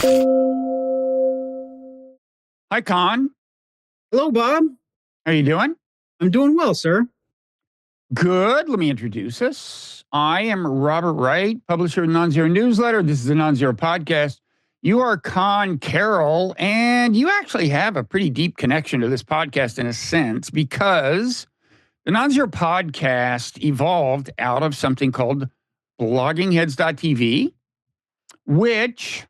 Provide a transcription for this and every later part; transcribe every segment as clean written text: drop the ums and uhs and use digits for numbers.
Hi, Conn. Hello, Bob. How you doing? I'm doing well, sir. Good. Let me introduce us. I am Robert Wright, publisher of the Nonzero newsletter. This is the Nonzero podcast. You are Conn Carroll, and you actually have a pretty deep connection to this podcast in a sense because the Nonzero podcast evolved out of something called bloggingheads.tv, which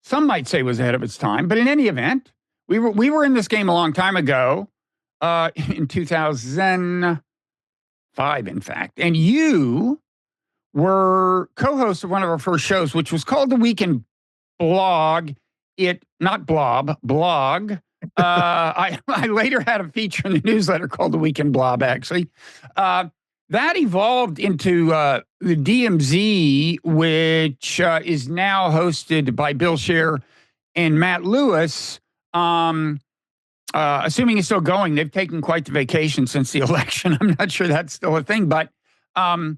some might say was ahead of its time. But in any event, we were in this game a long time ago, in 2005, in fact. And you were co-host of one of our first shows, which was called The Weekend Blog. Blog. I later had a feature in the newsletter called The Weekend Blob, actually. That evolved into the DMZ, which is now hosted by Bill Scher and Matt Lewis. Assuming it's still going, they've taken quite the vacation since the election. I'm not sure that's still a thing, but in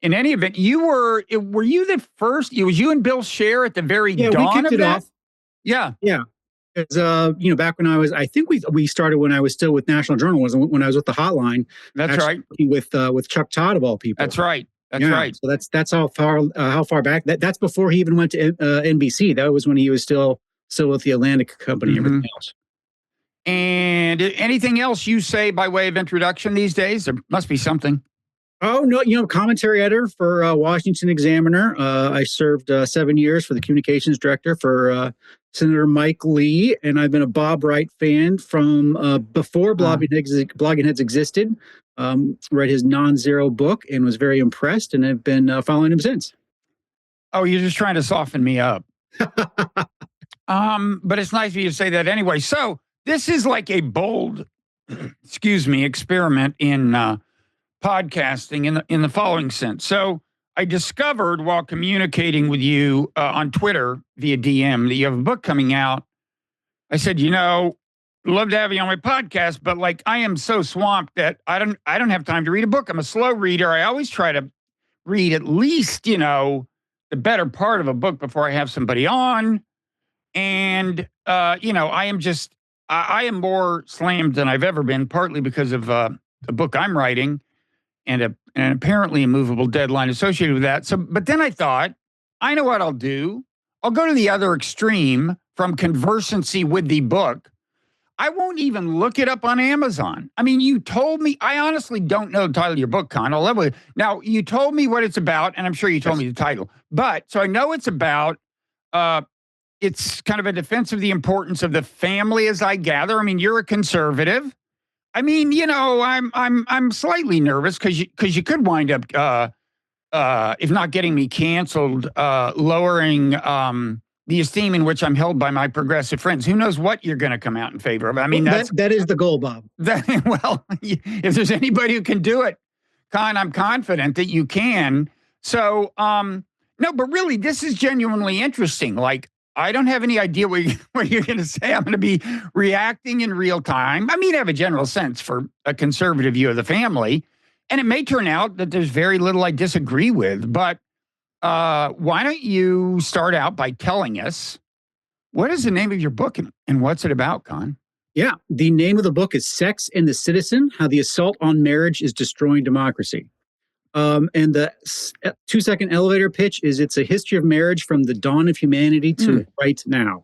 any event, were you the first? It was you and Bill Scher at the very dawn of that? Yeah. Because, back when I think we started when I was still with National Journalism, when I was with the Hotline. That's right. With Chuck Todd of all people. That's right. That's right. So that's how far back. That's before he even went to NBC. That was when he was still with the Atlantic Company and everything else. And anything else you say by way of introduction these days? There must be something. Oh, no, commentary editor for Washington Examiner. I served 7 years for the communications director for Senator Mike Lee, and I've been a Bob Wright fan from before Blogging Heads existed. Read his Nonzero book and was very impressed, and have been following him since. Oh, you're just trying to soften me up. But it's nice for you to say that anyway. So this is like a bold, experiment in podcasting in the following sense. So I discovered while communicating with you on Twitter via DM that you have a book coming out. I said, love to have you on my podcast, but like I am so swamped that I don't have time to read a book. I'm a slow reader. I always try to read at least, the better part of a book before I have somebody on. And I am more slammed than I've ever been, partly because of the book I'm writing and an apparently immovable deadline associated with that. So, but then I thought, I know what I'll do. I'll go to the other extreme from conversancy with the book. I won't even look it up on Amazon. I mean, you told me, I honestly don't know the title of your book, Conn. Now, you told me what it's about, and I'm sure you told me the title. But, so I know it's about, it's kind of a defense of the importance of the family, as I gather. I mean, you're a conservative. I mean, I'm slightly nervous because you could wind up, if not getting me canceled, lowering the esteem in which I'm held by my progressive friends. Who knows what you're going to come out in favor of? I mean, that is the goal, Bob. Well, if there's anybody who can do it, Conn, I'm confident that you can. So, no, but really, this is genuinely interesting. Like, I don't have any idea what you're going to say. I'm going to be reacting in real time. I mean, I have a general sense for a conservative view of the family, and it may turn out that there's very little I disagree with. But why don't you start out by telling us what is the name of your book and what's it about, Conn? Yeah, the name of the book is Sex and the Citizen: How the Assault on Marriage is Destroying Democracy. And the 2-second elevator pitch is it's a history of marriage from the dawn of humanity to right now.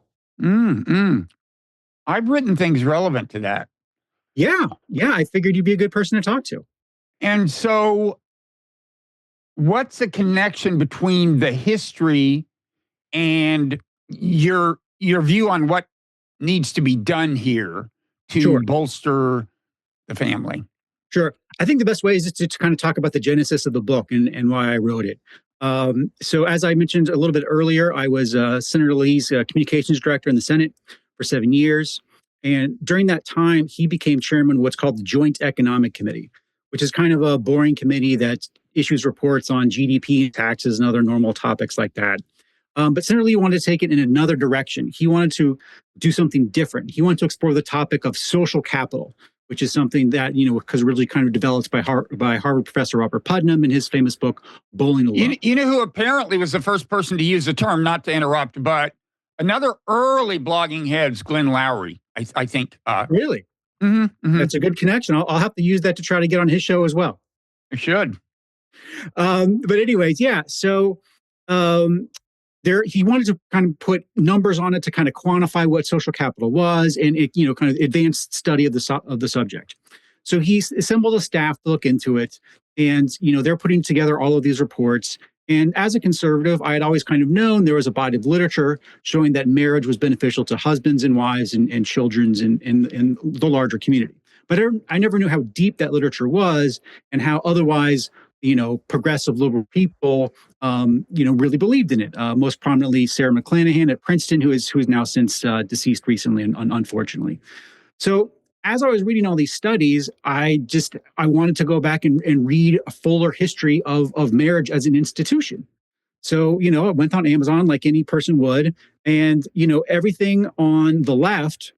I've written things relevant to that. Yeah. I figured you'd be a good person to talk to. And so what's the connection between the history and your view on what needs to be done here to bolster the family? Sure. I think the best way is to kind of talk about the genesis of the book and why I wrote it. So as I mentioned a little bit earlier, I was Senator Lee's communications director in the Senate for 7 years. And during that time, he became chairman of what's called the Joint Economic Committee, which is kind of a boring committee that issues reports on GDP, taxes, and other normal topics like that. But Senator Lee wanted to take it in another direction. He wanted to do something different. He wanted to explore the topic of social capital, which is something that, because really kind of developed by Harvard professor Robert Putnam in his famous book, Bowling Alone. You know who apparently was the first person to use the term, not to interrupt, but Another early blogging head's Glenn Lowry, I think. Really? Mm-hmm. That's a good connection. I'll have to use that to try to get on his show as well. You should. But anyways, yeah. So he wanted to kind of put numbers on it to kind of quantify what social capital was, and it, kind of advanced study of the subject. So he assembled a staff to look into it, and they're putting together all of these reports. And as a conservative, I had always kind of known there was a body of literature showing that marriage was beneficial to husbands and wives and children in the larger community. But I never knew how deep that literature was and how otherwise, progressive liberal people, really believed in it. Most prominently, Sarah McClanahan at Princeton, who is now since deceased recently, unfortunately. So as I was reading all these studies, I wanted to go back and read a fuller history of marriage as an institution. So, I went on Amazon like any person would, and, everything on the left,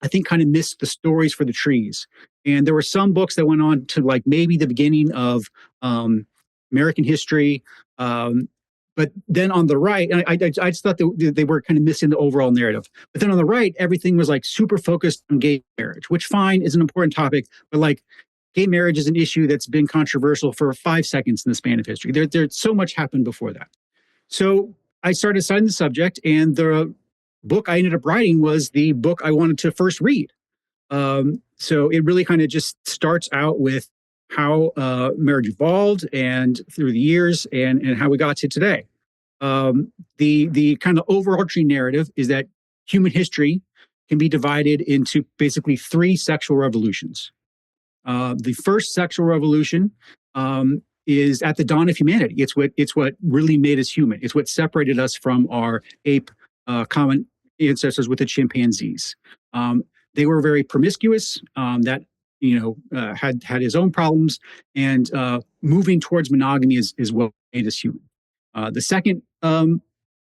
I think, kind of missed the stories for the trees. And there were some books that went on to like maybe the beginning of American history. But then on the right, and I just thought that they were kind of missing the overall narrative. But then on the right, everything was like super focused on gay marriage, which fine is an important topic, but like gay marriage is an issue that's been controversial for 5 seconds in the span of history. There's so much happened before that. So I started studying the subject, and the book I ended up writing was the book I wanted to first read. So it really kind of just starts out with how marriage evolved and through the years and how we got to today. The kind of overarching narrative is that human history can be divided into basically 3 sexual revolutions. The first sexual revolution is at the dawn of humanity. It's what really made us human. It's what separated us from our ape common ancestors with the chimpanzees. They were very promiscuous. That had his own problems, and moving towards monogamy is what made us human. The second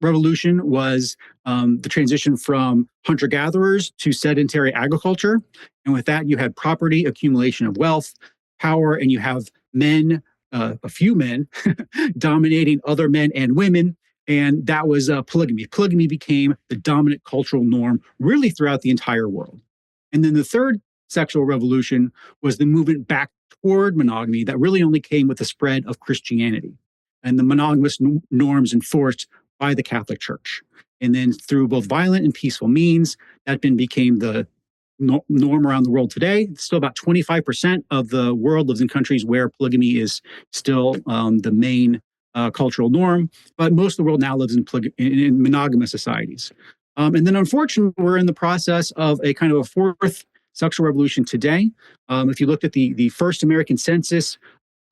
revolution was the transition from hunter-gatherers to sedentary agriculture. And with that, you had property, accumulation of wealth, power, and you have men, a few men, dominating other men and women. And that was polygamy. Polygamy became the dominant cultural norm really throughout the entire world. And then the third sexual revolution was the movement back toward monogamy that really only came with the spread of Christianity and the monogamous norms enforced by the Catholic Church. And then through both violent and peaceful means, that became the norm around the world today. Still about 25% of the world lives in countries where polygamy is still the main cultural norm, but most of the world now lives in monogamous societies. And then unfortunately, we're in the process of a kind of a fourth sexual revolution today. If you looked at the first American census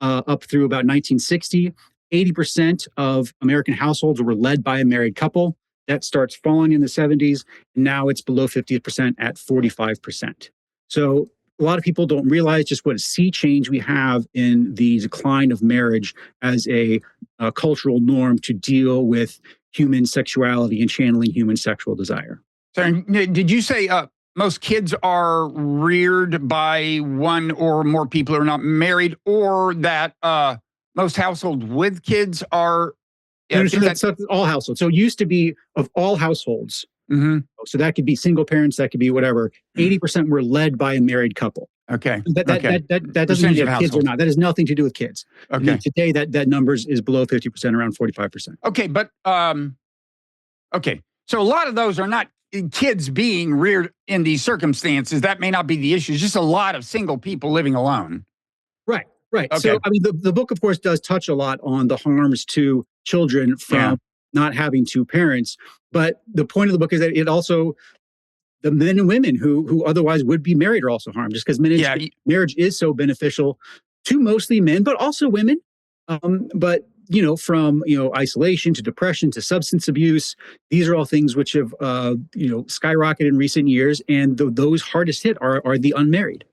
up through about 1960, 80% of American households were led by a married couple. That starts falling in the 70s, and now it's below 50% at 45%. So a lot of people don't realize just what a sea change we have in the decline of marriage as a cultural norm to deal with human sexuality and channeling human sexual desire. So did you say most kids are reared by one or more people who are not married, or that most households with kids are? Yeah, that's all households. So it used to be of all households. Mm-hmm. So that could be single parents, that could be whatever. 80% were led by a married couple. Okay. That doesn't mean you have kids or not. That has nothing to do with kids. Okay. Today, that number is below 50%, around 45%. Okay, but okay. So a lot of those are not kids being reared in these circumstances. That may not be the issue. It's just a lot of single people living alone. Right. Okay. So, I mean, the book, of course, does touch a lot on the harms to children from not having two parents. But the point of the book is that it also, the men and women who otherwise would be married are also harmed, just because marriage is so beneficial to mostly men, but also women. But from isolation to depression to substance abuse, these are all things which have skyrocketed in recent years, and those hardest hit are the unmarried.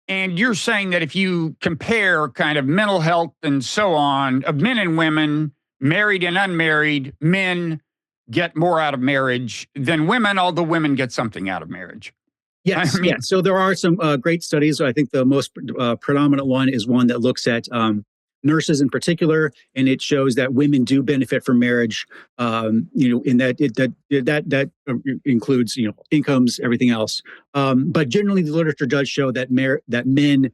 And you're saying that if you compare kind of mental health and so on of men and women, married and unmarried, men get more out of marriage than women, although women get something out of marriage. Yes. So there are some great studies. I think the most predominant one is one that looks at nurses in particular, and it shows that women do benefit from marriage. In that includes incomes, everything else. But generally, the literature does show that men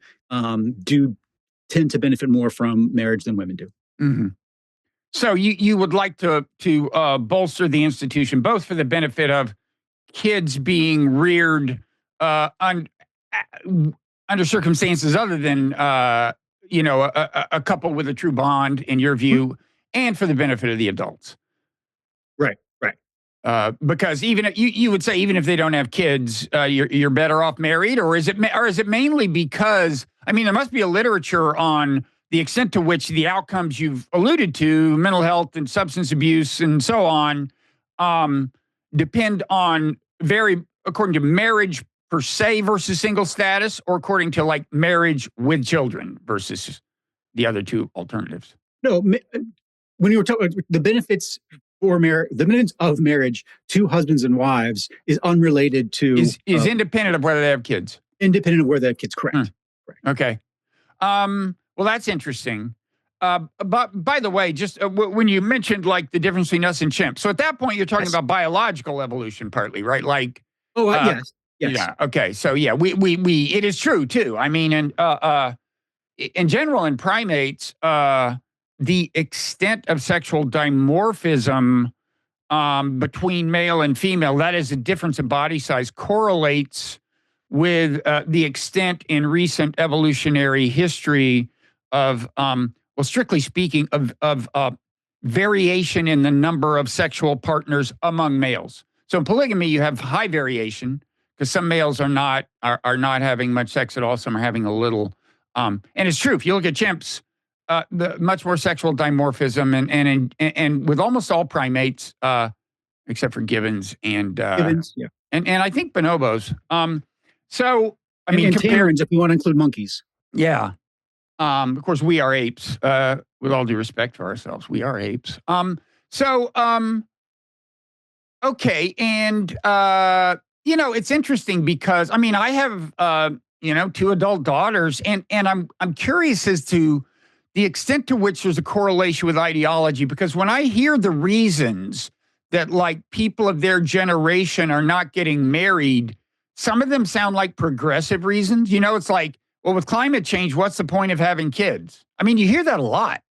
do tend to benefit more from marriage than women do. Mm-hmm. So you would like to bolster the institution, both for the benefit of kids being reared under circumstances other than a couple with a true bond, in your view, and for the benefit of the adults. Right. Because even you would say, even if they don't have kids, you're better off married, or is it mainly because, I mean, there must be a literature on the extent to which the outcomes you've alluded to, mental health and substance abuse and so on, depend on according to marriage per se versus single status, or according to like marriage with children versus the other two alternatives? No, when you were talking the benefits for marriage, the benefits of marriage to husbands and wives is unrelated to is independent of whether they have kids. Independent of whether they have kids, correct. Correct. Okay. Well, that's interesting. But by the way, just when you mentioned like the difference between us and chimps, so at that point you're talking about biological evolution, partly, right? Like, yes. Yeah. Okay. So yeah, we it is true too. I mean, in general, in primates, the extent of sexual dimorphism between male and female, that is a difference in body size, correlates with the extent in recent evolutionary history of, strictly speaking, of variation in the number of sexual partners among males. So in polygamy, you have high variation because some males are not having much sex at all. Some are having a little. And it's true. If you look at chimps, the much more sexual dimorphism, and with almost all primates, except for gibbons and yeah, and I think bonobos. So I mean, and tamarins, if you want to include monkeys. Yeah. Of course, we are apes. With all due respect for ourselves, we are apes. Okay, and it's interesting because I mean, I have two adult daughters, and I'm curious as to the extent to which there's a correlation with ideology, because when I hear the reasons that like people of their generation are not getting married, some of them sound like progressive reasons. It's like, well, with climate change, what's the point of having kids? I mean, you hear that a lot.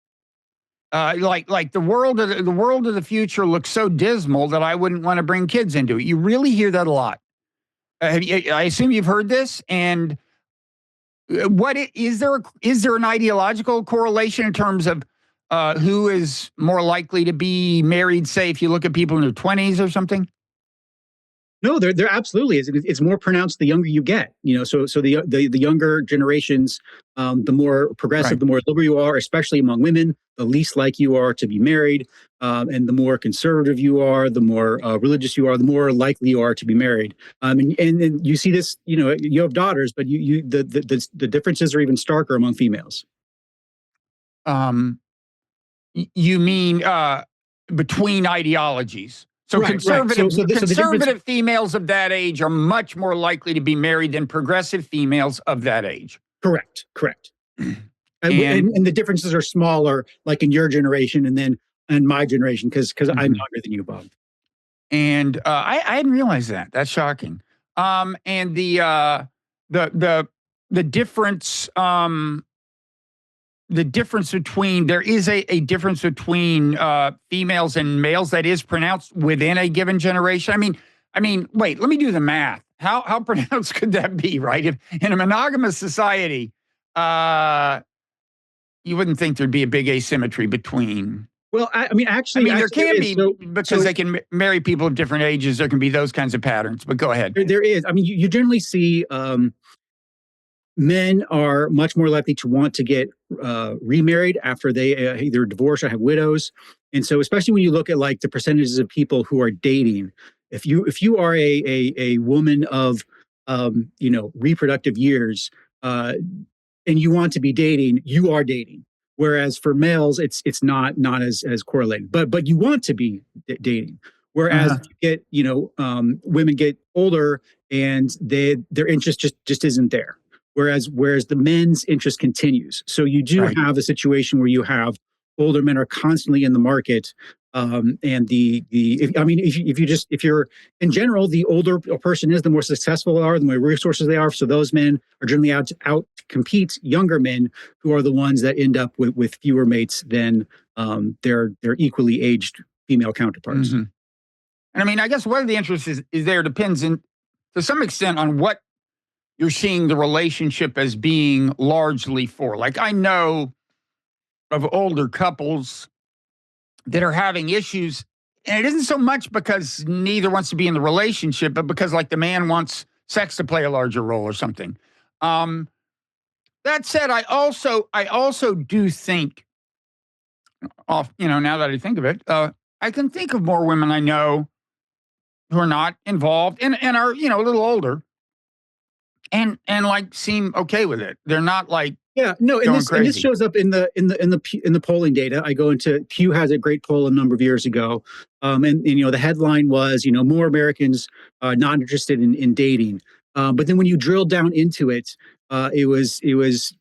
Like the world of the future looks so dismal that I wouldn't want to bring kids into it. You really hear that a lot. I assume you've heard this. And is there an ideological correlation in terms of who is more likely to be married? Say, if you look at people in their 20s or something. No, there absolutely is. It's more pronounced the younger you get. So the younger generations, the more progressive, right, the more liberal you are, especially among women, the least like you are to be married, and the more conservative you are, the more religious you are, the more likely you are to be married. And you see this. You have daughters, but the differences are even starker among females. You mean between ideologies? So right, conservative, right. So conservative females of that age are much more likely to be married than progressive females of that age. Correct. And the differences are smaller, like in your generation, and then in my generation, because I'm younger than you, Bob. And I hadn't realized that. That's shocking. And the difference. The difference between there is a difference between females and males that is pronounced within a given generation. I mean, wait, let me do the math. How pronounced could that be, right? If in a monogamous society, you wouldn't think there'd be a big asymmetry between. Well, actually, there can be, because they can marry people of different ages. There can be those kinds of patterns. But go ahead. There is. I mean, you generally see. Men are much more likely to want to get remarried after they either divorce or have widows, and so especially when you look at like the percentages of people who are dating, if you are a woman of reproductive years, and you want to be dating, you are dating. Whereas for males, it's not as correlated, but you want to be dating. Whereas if you get women get older and their interest just isn't there. whereas the men's interest continues. So you do Right. have a situation where you have older men are constantly in the market. And if you're in general, the older a person is, the more successful they are, the more resources they are. So those men are generally out to compete younger men who are the ones that end up with fewer mates than their equally aged female counterparts. Mm-hmm. And I mean, I guess whether the interest is there depends to some extent on what you're seeing the relationship as being largely for. Like, I know of older couples that are having issues, and it isn't so much because neither wants to be in the relationship, but because like the man wants sex to play a larger role or something. Um, that said, I also do think, now that I think of it, I can think of more women I know who are not involved and are a little older and like seem okay with it. They're not like Yeah, no, and going this crazy. shows up in the polling data. I go into Pew has a great poll a number of years ago, and the headline was more Americans not interested in dating, but then when you drill down into it, it was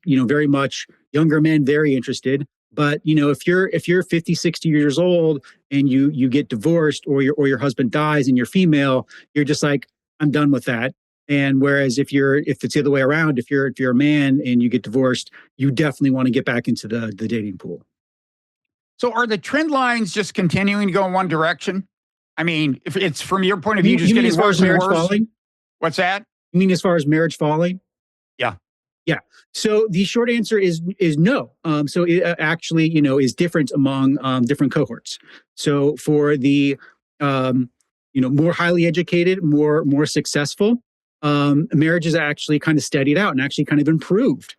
very much younger men very interested. But if you're 50, 60 years old and you get divorced or your husband dies and you're female, you're just like, I'm done with that. And whereas if it's the other way around, if you're a man and you get divorced, you definitely want to get back into the dating pool. So are the trend lines just continuing to go in one direction? I mean, if it's from your point of view, just mean getting as far worse as and marriage worse. falling? What's that? You mean as far as marriage falling? Yeah. Yeah. So the short answer is no. So it actually, is different among different cohorts. So for the more highly educated, more successful, marriage is actually kind of steadied out and actually kind of improved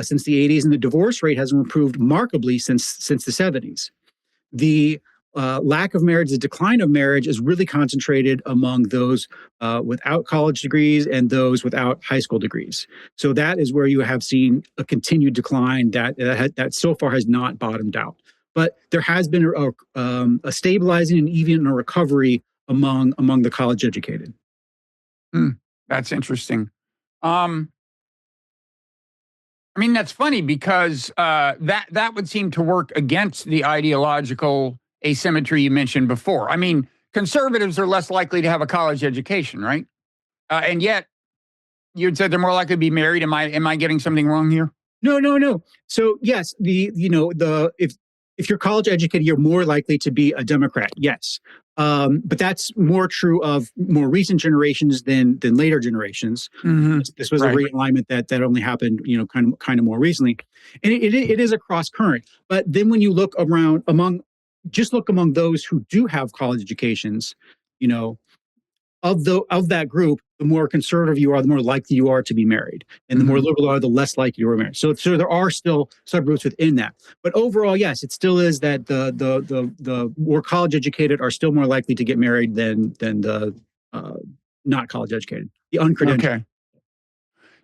since the 80s, and the divorce rate has improved markedly since the 70s. The lack of marriage, the decline of marriage is really concentrated among those without college degrees and those without high school degrees. So that is where you have seen a continued decline that so far has not bottomed out. But there has been a stabilizing and even a recovery among the college educated. That's interesting. I mean, that's funny because that would seem to work against the ideological asymmetry you mentioned before. I mean, conservatives are less likely to have a college education, right? And yet, you'd said they're more likely to be married. Am I getting something wrong here? No. So yes, if you're college educated, you're more likely to be a Democrat. Yes, but that's more true of more recent generations than later generations. Mm-hmm. This was Right. a realignment that only happened, kind of more recently, and it is a cross current. But then when you look around among those who do have college educations, of that group, the more conservative you are, the more likely you are to be married, and the more liberal you are, the less likely you are married. So there are still subgroups within that, but overall, yes, it still is that the more college educated are still more likely to get married than the not college educated, the uncredentialed. Okay.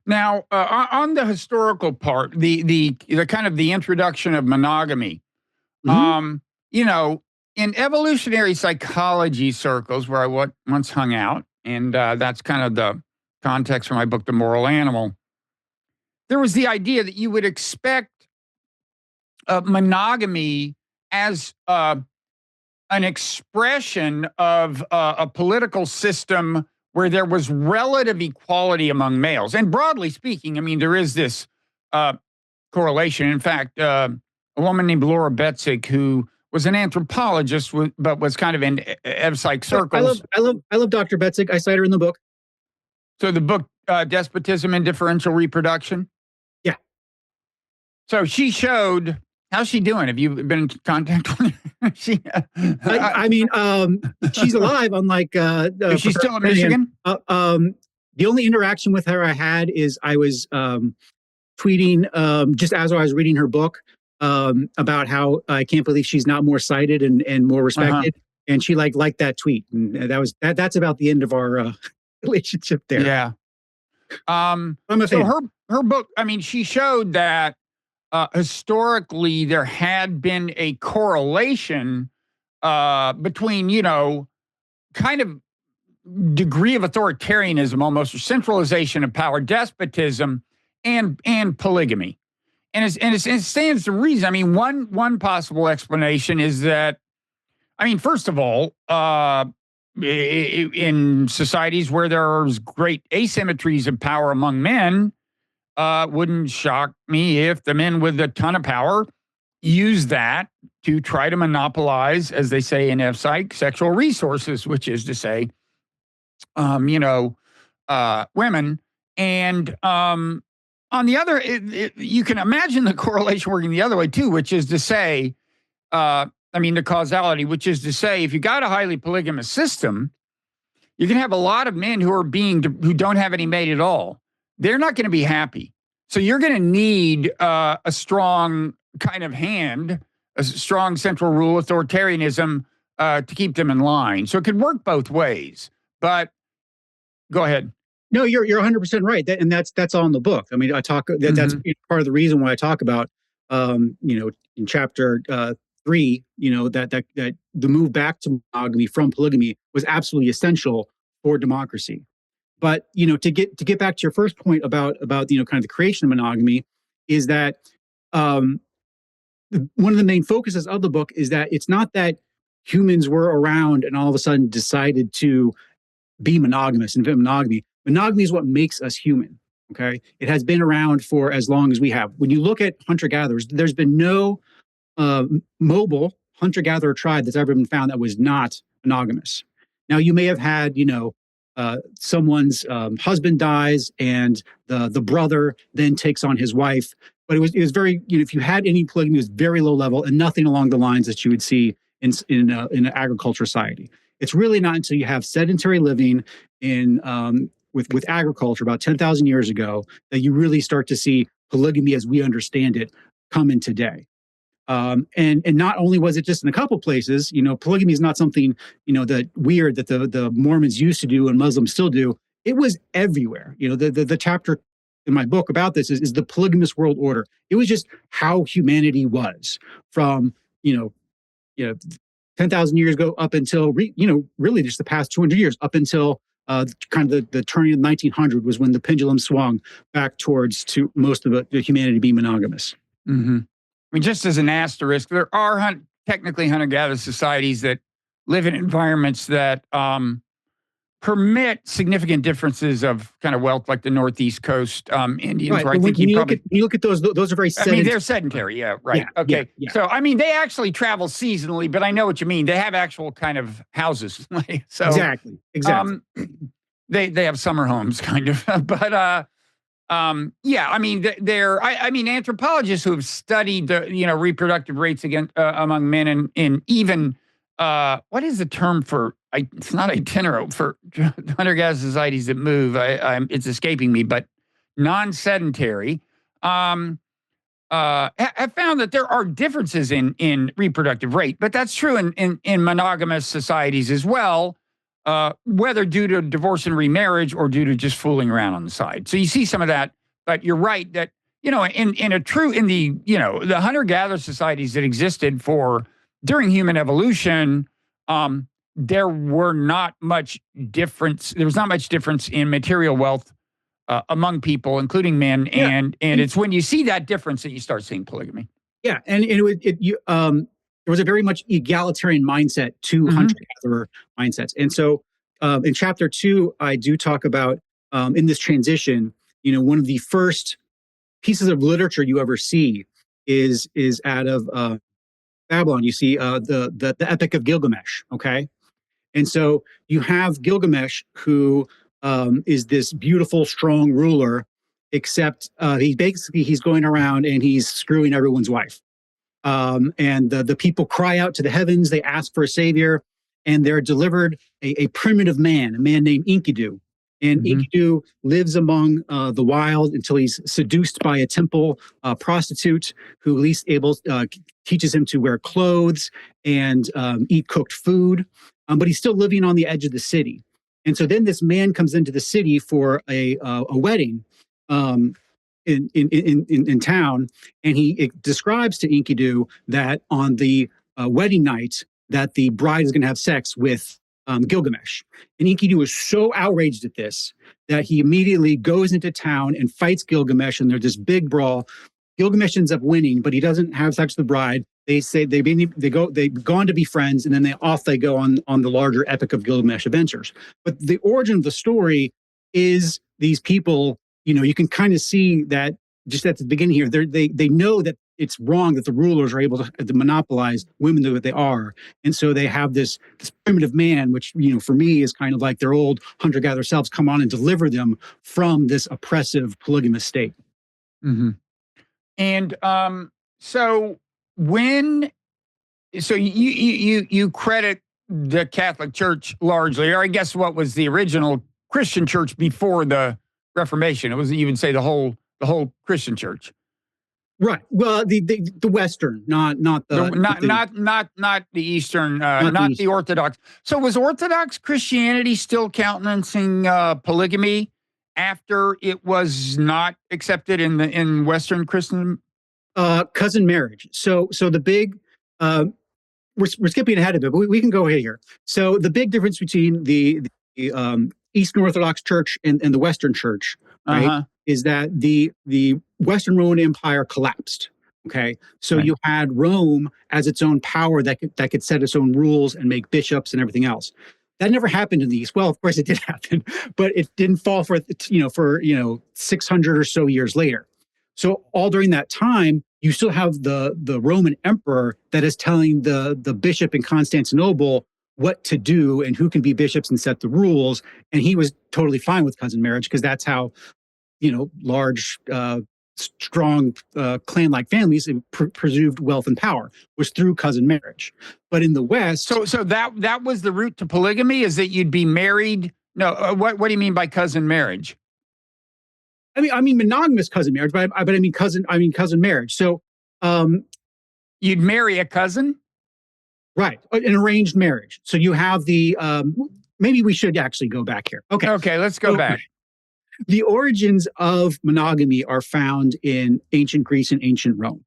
Now, on the historical part, the kind of the introduction of monogamy, Mhm. in evolutionary psychology circles where I once hung out, and that's kind of the context for my book, The Moral Animal, there was the idea that you would expect monogamy as an expression of a political system where there was relative equality among males. And broadly speaking, I mean, there is this correlation. In fact, a woman named Laura Betzig, who was an anthropologist, but was kind of in ev-psych circles. I love Dr. Betzig. I cite her in the book. So the book, Despotism and Differential Reproduction. Yeah. So she showed. How's she doing? Have you been in contact with her? I mean, she's alive. Unlike is she still in Michigan? The only interaction with her I had is I was tweeting just as I was reading her book about how I can't believe she's not more cited and more respected, and she liked that tweet, and that's about the end of our relationship there. Yeah. I'm a so fan. her book. I mean, she showed that. Historically, there had been a correlation between, kind of degree of authoritarianism, almost, or centralization of power, despotism, and polygamy. And it stands to reason. I mean, one possible explanation is that, I mean, first of all, in societies where there's great asymmetries of power among men, wouldn't shock me if the men with a ton of power use that to try to monopolize, as they say in F-Psych, sexual resources, which is to say, women. And on the other, you can imagine the correlation working the other way too, which is to say, the causality, which is to say, if you got a highly polygamous system, you can have a lot of men who don't have any mate at all. They're not going to be happy. So you're going to need a strong kind of hand, a strong central rule, authoritarianism to keep them in line. So it could work both ways. But go ahead. No, you're 100% right. That's all in the book. I mean, that's part of the reason why I talk about, in chapter 3, that the move back to monogamy from polygamy was absolutely essential for democracy. But to get back to your first point about kind of the creation of monogamy, is that one of the main focuses of the book is that it's not that humans were around and all of a sudden decided to be monogamous and invent monogamy. Monogamy is what makes us human. Okay, it has been around for as long as we have. When you look at hunter-gatherers, there's been no mobile hunter-gatherer tribe that's ever been found that was not monogamous. Now, you may have had, someone's husband dies and the brother then takes on his wife, but it was very, if you had any polygamy, it was very low level and nothing along the lines that you would see in an agriculture society. It's really not until you have sedentary living with agriculture about 10,000 years ago that you really start to see polygamy as we understand it come in today. And not only was it just in a couple places, polygamy is not something, that weird that the Mormons used to do and Muslims still do. It was everywhere. The chapter in my book about this is the polygamous world order. It was just how humanity was from, 10,000 years ago up until, really just the past 200 years, up until kind of the turning of 1900 was when the pendulum swung back towards to most of the humanity being monogamous. Mm-hmm. I mean, just as an asterisk, there are technically hunter-gatherer societies that live in environments that permit significant differences of kind of wealth, like the Northeast Coast Indians. Right. Where I when think you look at those are very sedentary. I mean, they're sedentary. Yeah, right. Yeah, okay. yeah. So, I mean, they actually travel seasonally, but I know what you mean. They have actual kind of houses. So Exactly. They have summer homes, kind of. But I mean, anthropologists who have studied the reproductive rates among men and even what is the term for? It's not itinerant for hunter-gatherer societies that move. It's escaping me, but non-sedentary have found that there are differences in reproductive rate, but that's true in monogamous societies as well. Whether due to divorce and remarriage or due to just fooling around on the side. So you see some of that, but you're right that, the hunter-gatherer societies that existed during human evolution, there was not much difference in material wealth among people, including men. Yeah. And it's when you see that difference that you start seeing polygamy. Yeah. And there was a very much egalitarian mindset to hunter-gatherer mindsets. And so in chapter 2, I do talk about in this transition, one of the first pieces of literature you ever see is out of Babylon. You see the Epic of Gilgamesh, okay? And so you have Gilgamesh, who is this beautiful, strong ruler, except he's going around and he's screwing everyone's wife. And the people cry out to the heavens. They ask for a savior, and they're delivered a primitive man, a man named Enkidu. And Enkidu lives among the wild until he's seduced by a temple prostitute who at least teaches him to wear clothes and eat cooked food. But he's still living on the edge of the city. And so then this man comes into the city for a wedding. In town, and he describes to Enkidu that on the wedding night that the bride is going to have sex with Gilgamesh. And Enkidu was so outraged at this that he immediately goes into town and fights Gilgamesh, and there's this big brawl. Gilgamesh ends up winning, but he doesn't have sex with the bride. They say they've gone to be friends, and then they go on the larger epic of Gilgamesh adventures. But the origin of the story is these people. You can kind of see that just at the beginning here. They know that it's wrong that the rulers are able to monopolize women the way they are, and so they have this primitive man, which for me is kind of like their old hunter-gatherer selves, come on and deliver them from this oppressive polygamous state. Mm-hmm. And so you credit the Catholic Church largely, or I guess what was the original Christian church before the Reformation? It was, you would say, the whole Christian church. Right. Well, the Western, not the Eastern, not the Orthodox. So was Orthodox Christianity still countenancing polygamy after it was not accepted in Western Christendom? Cousin marriage. So the big we're skipping ahead a bit, but we can go ahead here. So the big difference between the Eastern Orthodox Church and the Western Church, right, is that the Western Roman Empire collapsed. Okay, so you had Rome as its own power that could set its own rules and make bishops and everything else. That never happened in the East. Well, of course it did happen, but it didn't fall for 600 or so years later. So all during that time, you still have the Roman emperor that is telling the bishop in Constantinople what to do and who can be bishops and set the rules. And he was totally fine with cousin marriage because that's how, large, strong clan-like families preserved wealth and power, was through cousin marriage. But in the West, so that was the route to polygamy, is that you'd be married. No, what do you mean by cousin marriage? I mean monogamous cousin marriage, but I mean cousin marriage. So you'd marry a cousin, right? An arranged marriage. So you have the maybe we should actually go back here. Okay, let's go back. The origins of monogamy are found in ancient Greece and ancient Rome,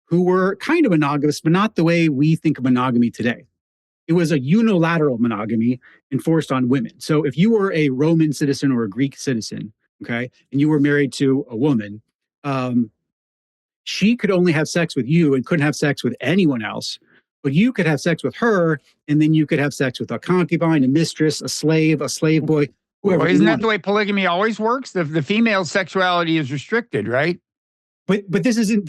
who were kind of monogamous, but not the way we think of monogamy today. It was a unilateral monogamy enforced on women. So if you were a Roman citizen or a Greek citizen, okay, and you were married to a woman, she could only have sex with you and couldn't have sex with anyone else. But you could have sex with her, and then you could have sex with a concubine, a mistress, a slave boy, whoever. Well, isn't that the way polygamy always works? The female sexuality is restricted, right? But this isn't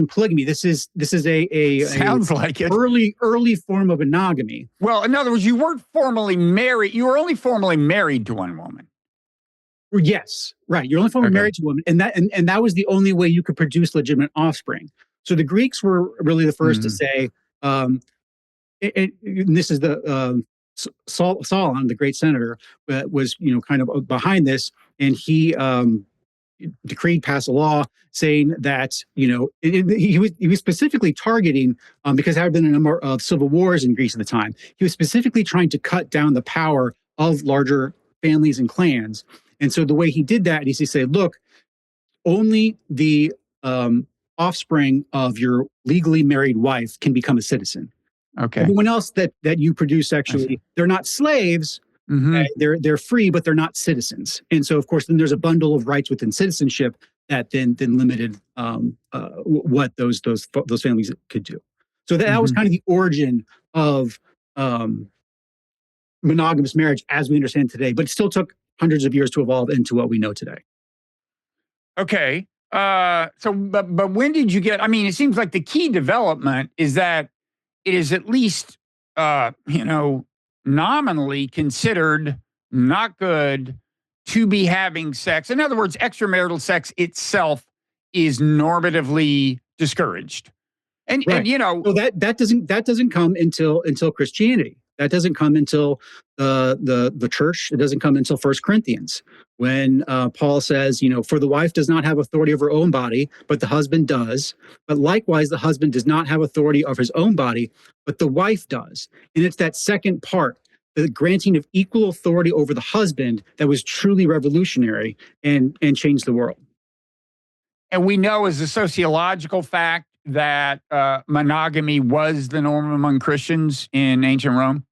polygamy. This is a sounds like it. Early form of monogamy. Well, in other words, you weren't formally married. You were only formally married to one woman. Yes, right. You're only formally married to a woman, and that was the only way you could produce legitimate offspring. So the Greeks were really the first to say, and this is the Solon, the great senator, was kind of behind this, and he passed a law saying that he was specifically targeting because there had been a number of civil wars in Greece at the time. He was specifically trying to cut down the power of larger families and clans. And so the way he did that is he said, look, only the offspring of your legally married wife can become a citizen. Okay. Everyone else that you produce sexually, they're not slaves. Mm-hmm. They're free, but they're not citizens. And so, of course, then there's a bundle of rights within citizenship that then limited what those families could do. So that was kind of the origin of monogamous marriage as we understand today. But it still took hundreds of years to evolve into what we know today. Okay. But when did you get? I mean, it seems like the key development is that it is at least nominally considered not good to be having sex. In other words, extramarital sex itself is normatively discouraged. And so that doesn't come until Christianity. That doesn't come until the church. It doesn't come until 1 Corinthians, when Paul says, for the wife does not have authority over her own body, but the husband does. But likewise, the husband does not have authority of his own body, but the wife does. And it's that second part, the granting of equal authority over the husband, that was truly revolutionary and changed the world. And we know as a sociological fact that monogamy was the norm among Christians in ancient Rome.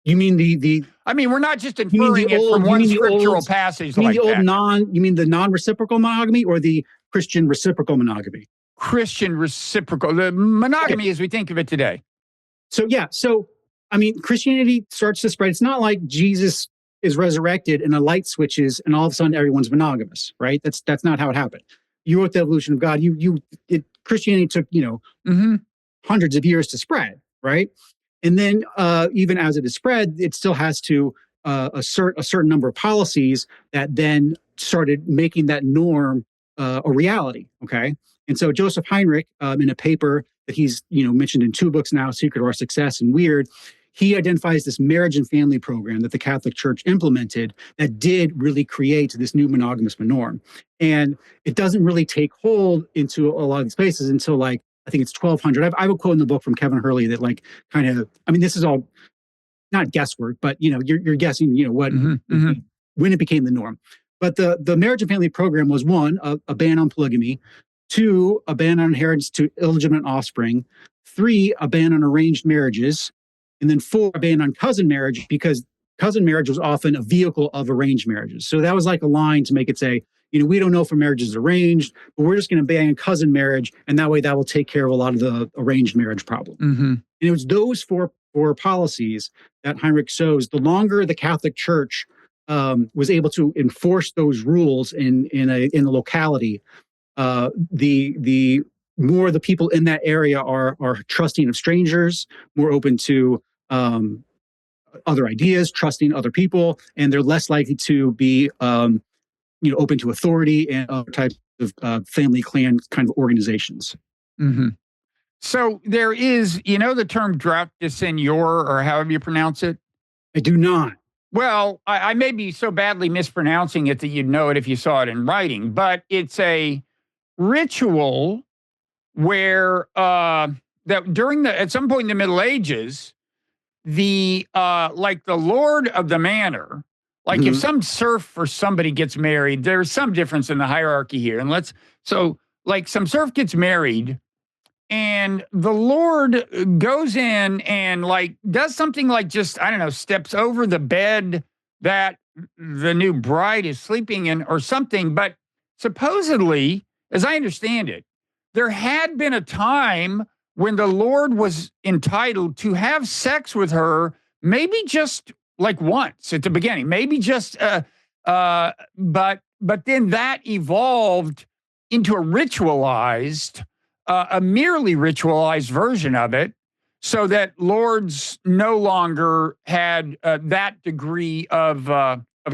You mean the I mean, we're not just you mean inferring the it from old you one mean the scriptural old passage you mean like the old that. you mean the non-reciprocal monogamy or the Christian reciprocal monogamy? Christian reciprocal, the Okay. monogamy as we think of it today. So yeah, so I mean, Christianity starts to spread. It's not like Jesus is resurrected and a light switches and all of a sudden everyone's monogamous, right? That's not how it happened. You wrote the evolution of God. Christianity took Mm-hmm. hundreds of years to spread, right? And then even as it is spread, it still has to assert a certain number of policies that then started making that norm a reality. Okay, and so Joseph Heinrich, in a paper that he's mentioned in 2 books now, Secret of Our Success and Weird, he identifies this marriage and family program that the Catholic Church implemented that did really create this new monogamous norm. And it doesn't really take hold into a lot of these places until like I think it's 1200. I have a quote in the book from Kevin Hurley that like kind of, I mean, this is all not guesswork, but you're guessing, what when it became the norm. But the marriage and family program was 1, a ban on polygamy, 2, a ban on inheritance to illegitimate offspring, 3, a ban on arranged marriages, and then 4, a ban on cousin marriage, because cousin marriage was often a vehicle of arranged marriages. So that was like a line to make it say, we don't know if a marriage is arranged, but we're just going to ban cousin marriage, and that way that will take care of a lot of the arranged marriage problem. And it was those four policies that Heinrich shows. The longer the Catholic Church was able to enforce those rules in a locality, the more the people in that area are trusting of strangers, more open to other ideas, trusting other people, and they're less likely to be open to authority and other types of family clan kind of organizations. So there is, the term droit de seigneur, or however you pronounce it? I do not. Well, I may be so badly mispronouncing it that you'd know it if you saw it in writing, but it's a ritual where that at some point in the Middle Ages, the Lord of the manor, like if some serf or somebody gets married, there's some difference in the hierarchy here. And some serf gets married, and the Lord goes in and does something like just, I don't know, steps over the bed that the new bride is sleeping in or something. But supposedly, as I understand it, there had been a time when the Lord was entitled to have sex with her, maybe just like once at the beginning, maybe just, but then that evolved into a merely ritualized version of it, so that lords no longer had that degree of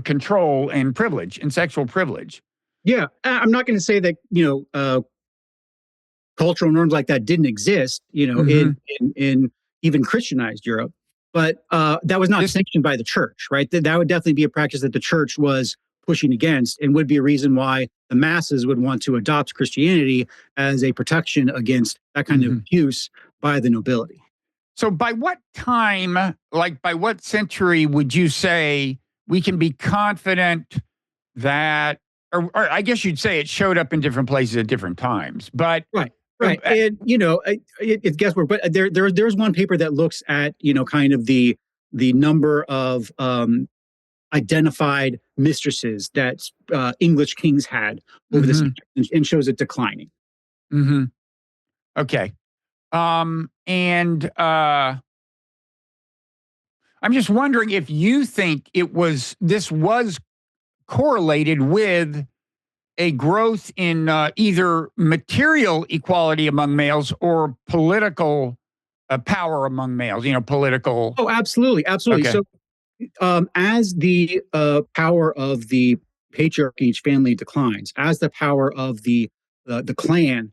control and privilege and sexual privilege. Yeah, I'm not going to say that cultural norms like that didn't exist, in even Christianized Europe, but that was not sanctioned by the church, right? That would definitely be a practice that the church was pushing against, and would be a reason why the masses would want to adopt Christianity as a protection against that kind of abuse by the nobility. So by what time, by what century would you say we can be confident that, or I guess you'd say it showed up in different places at different times, but right. And it's guesswork, but there's one paper that looks at kind of the number of identified mistresses that English kings had over the centuries, and shows it declining. Okay. And I'm just wondering if you think this was correlated with a growth in either material equality among males or political power among males, political. Oh, absolutely. Okay. So as the power of the patriarchy, each family declines, as the power of the clan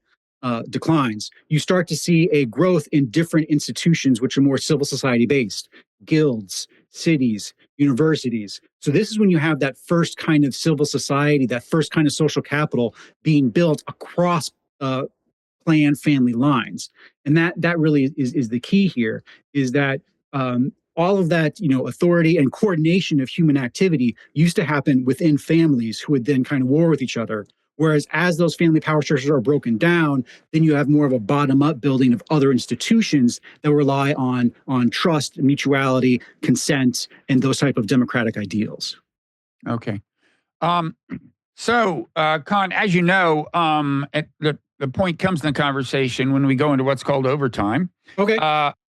declines, you start to see a growth in different institutions which are more civil society based, guilds, cities, universities. So this is when you have that first kind of civil society, that first kind of social capital being built across clan family lines. And that really is the key here, is that all of that, authority and coordination of human activity used to happen within families who would then kind of war with each other, Whereas as those family power structures are broken down, then you have more of a bottom-up building of other institutions that rely on trust, mutuality, consent, and those type of democratic ideals. Okay. So, Conn, as you know, at the point comes in the conversation when we go into what's called overtime. Okay.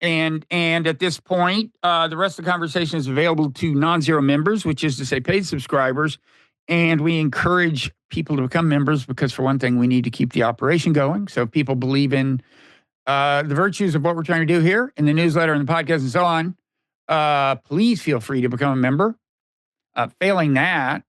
And at this point, the rest of the conversation is available to Nonzero members, which is to say paid subscribers. And we encourage people to become members because, for one thing, we need to keep the operation going. So if people believe in the virtues of what we're trying to do here in the newsletter and the podcast and so on, please feel free to become a member. Failing that,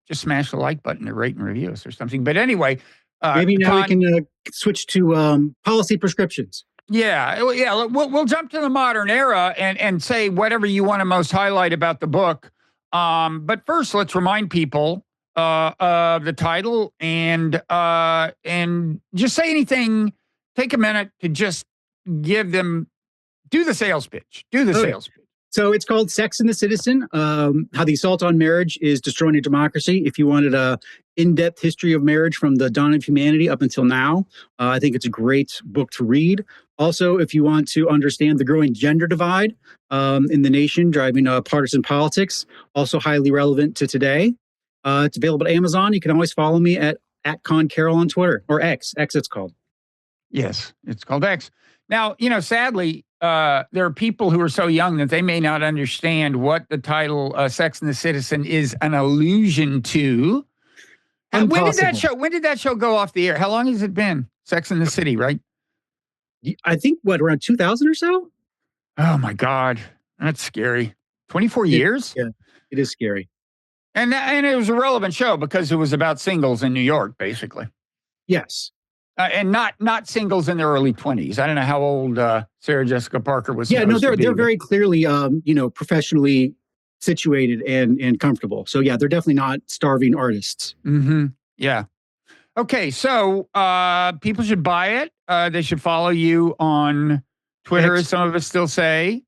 just smash the like button or rate and review us or something. But anyway, maybe now we can switch to policy prescriptions. Yeah. We'll jump to the modern era and say whatever you want to most highlight about the book. But first, let's remind people of the title and just say anything. Take a minute to just give them, do the sales pitch. Sales pitch. So it's called Sex and the Citizen, How the Assault on Marriage is Destroying a Democracy. If you wanted a in-depth history of marriage from the dawn of humanity up until now, I think it's a great book to read. Also, if you want to understand the growing gender divide in the nation driving partisan politics, also highly relevant to today. It's available at Amazon. You can always follow me at Conn Carroll on Twitter, or X it's called. Yes, it's called X. Now, sadly, there are people who are so young that they may not understand what the title Sex and the Citizen is an allusion to. When did that show go off the air? How long has it been? Sex and the City, right? I think, around 2000 or so? Oh, my God. That's scary. 24 years? Yeah, it is scary. And it was a relevant show because it was about singles in New York, basically. Yes. And not singles in their early 20s. I don't know how old Sarah Jessica Parker was. Yeah, no, they're very clearly, professionally situated and comfortable. So yeah, they're definitely not starving artists. Mm-hmm. Yeah. Okay, so people should buy it. They should follow you on Twitter, as some of us still say.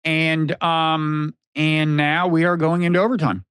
And now we are going into overtime.